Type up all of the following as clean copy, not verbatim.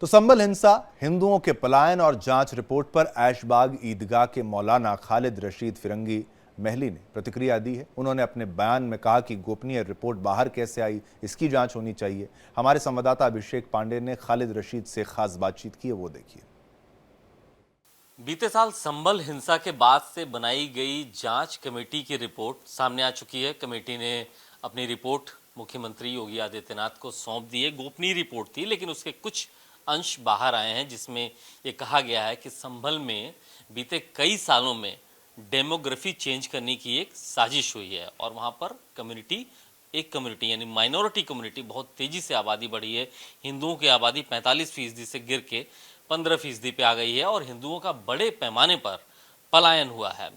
तो संभल हिंसा, हिंदुओं के पलायन और जांच रिपोर्ट पर ऐशबाग ईदगाह के मौलाना खालिद रशीद फिरंगी महली ने प्रतिक्रिया दी है। उन्होंने अपने बयान में कहा कि गोपनीय रिपोर्ट बाहर कैसे आई, इसकी जांच होनी चाहिए। हमारे संवाददाता अभिषेक पांडे ने खालिद रशीद से खास बातचीत की है, वो देखिए। बीते साल संभल हिंसा के बाद से बनाई गई जांच कमेटी की रिपोर्ट सामने आ चुकी है। कमेटी ने अपनी रिपोर्ट मुख्यमंत्री योगी आदित्यनाथ को सौंप दी है। गोपनीय रिपोर्ट थी, लेकिन उसके कुछ अंश बाहर आए हैं, जिसमें ये कहा गया है कि संभल में बीते कई सालों में डेमोग्राफी चेंज करने की एक साजिश हुई है और वहाँ पर एक कम्युनिटी यानी माइनॉरिटी कम्युनिटी बहुत तेजी से आबादी बढ़ी है। हिंदुओं की आबादी 45% से गिर के 15% पे आ गई है और हिंदुओं का बड़े पैमाने पर पलायन हुआ है।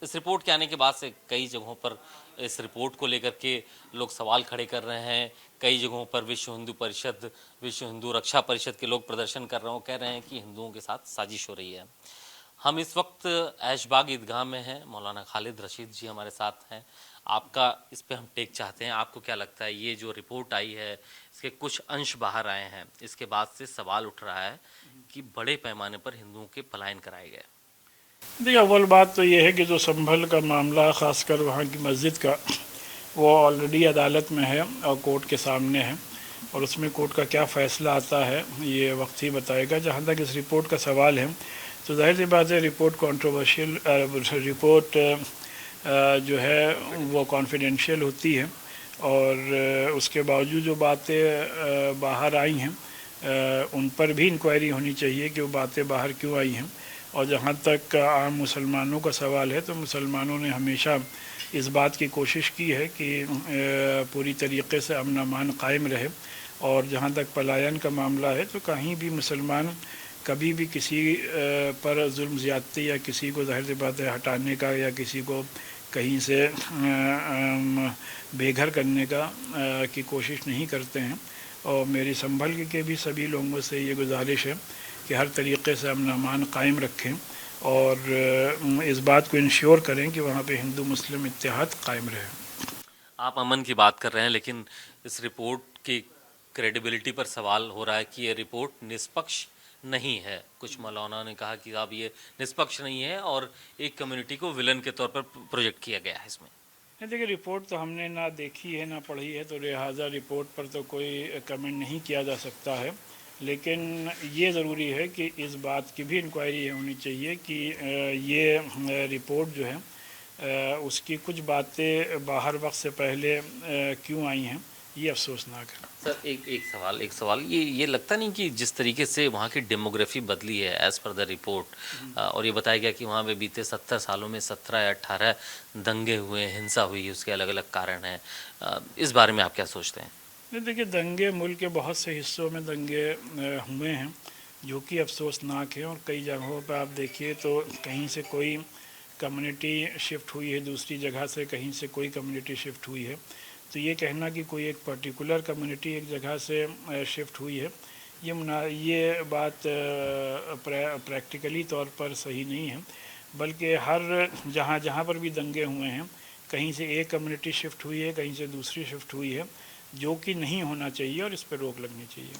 इस रिपोर्ट के आने के बाद से कई जगहों पर इस रिपोर्ट को लेकर के लोग सवाल खड़े कर रहे हैं। कई जगहों पर विश्व हिंदू परिषद, विश्व हिंदू रक्षा परिषद के लोग प्रदर्शन कर रहे हैं, कह रहे हैं कि हिंदुओं के साथ साजिश हो रही है। हम इस वक्त ऐशबाग ईदगाह में हैं। मौलाना खालिद रशीद जी हमारे साथ हैं। आपका इस पे हम टेक चाहते हैं। आपको क्या लगता है, ये जो रिपोर्ट आई है, इसके कुछ अंश बाहर आए हैं, इसके बाद से सवाल उठ रहा है कि बड़े पैमाने पर हिंदुओं के पलायन कराए गए। देखिए, अव्वल बात तो ये है कि जो संभल का मामला, ख़ासकर वहाँ की मस्जिद का, वो ऑलरेडी अदालत में है और कोर्ट के सामने है और उसमें कोर्ट का क्या फ़ैसला आता है ये वक्त ही बताएगा। जहाँ तक इस रिपोर्ट का सवाल है तो जाहिर सी बात है, रिपोर्ट कंट्रोवर्शियल रिपोर्ट जो है वो कॉन्फिडेंशियल होती है और उसके बावजूद जो बातें बाहर आई हैं उन पर भी इंक्वायरी होनी चाहिए कि वो बातें बाहर क्यों आई हैं। और जहाँ तक आम मुसलमानों का सवाल है तो मुसलमानों ने हमेशा इस बात की कोशिश की है कि पूरी तरीके से अमन अमान कायम रहे। और जहाँ तक पलायन का मामला है तो कहीं भी मुसलमान कभी भी किसी पर जुल्म ज़्यादती या किसी को ज़ाहिर सी बात है हटाने का या किसी को कहीं से बेघर करने का की कोशिश नहीं करते हैं। और मेरी संभल के भी सभी लोगों से ये गुजारिश है कि हर तरीके से अमन अमान कायम रखें और इस बात को इंश्योर करें कि वहाँ पे हिंदू मुस्लिम इत्तेहाद कायम रहे। आप अमन की बात कर रहे हैं, लेकिन इस रिपोर्ट की क्रेडिबिलिटी पर सवाल हो रहा है कि ये रिपोर्ट निष्पक्ष नहीं है। कुछ मौलाना ने कहा कि अब ये निष्पक्ष नहीं है और एक कम्युनिटी को विलन के तौर पर प्रोजेक्ट किया गया है इसमें। देखिए, रिपोर्ट तो हमने ना देखी है ना पढ़ी है, तो लिहाजा रिपोर्ट पर तो कोई कमेंट नहीं किया जा सकता है। लेकिन ये ज़रूरी है कि इस बात की भी इंक्वायरी होनी चाहिए कि ये रिपोर्ट जो है उसकी कुछ बातें बाहर वक्त से पहले क्यों आई हैं, ये अफसोसनाक है। सर, एक सवाल ये लगता नहीं कि जिस तरीके से वहाँ की डेमोग्राफी बदली है एज़ पर द रिपोर्ट, और ये बताया गया कि वहाँ पे बीते 70 सालों में 17 या 18 दंगे हुए, हिंसा हुई, उसके अलग अलग कारण हैं। इस बारे में आप क्या सोचते हैं? देखिए, दंगे मुल्क के बहुत से हिस्सों में दंगे हुए हैं जो कि अफसोसनाक है। और कई जगहों पर आप देखिए तो कहीं से कोई कम्युनिटी शिफ्ट हुई है दूसरी जगह से, कहीं से कोई कम्युनिटी शिफ्ट हुई है। तो ये कहना कि कोई एक पर्टिकुलर कम्युनिटी एक जगह से शिफ्ट हुई है, ये बात प्रैक्टिकली तौर पर सही नहीं है। बल्कि हर जहाँ पर भी दंगे हुए हैं, कहीं से एक कम्युनिटी शिफ्ट हुई है, कहीं से दूसरी शिफ्ट हुई है, जो कि नहीं होना चाहिए और इस पर रोक लगनी चाहिए।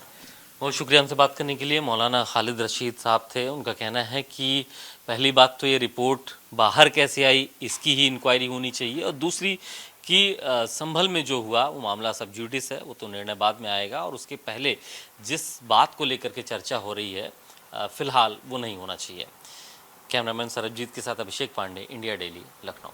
बहुत शुक्रिया हमसे बात करने के लिए। मौलाना खालिद रशीद साहब थे। उनका कहना है कि पहली बात तो ये रिपोर्ट बाहर कैसे आई, इसकी ही इंक्वायरी होनी चाहिए, और दूसरी कि संभल में जो हुआ वो मामला सब जुडिस है, वो तो निर्णय बाद में आएगा, और उसके पहले जिस बात को लेकर के चर्चा हो रही है फिलहाल वो नहीं होना चाहिए। कैमरामैन सरबजीत के साथ अभिषेक पांडे, इंडिया डेली, लखनऊ।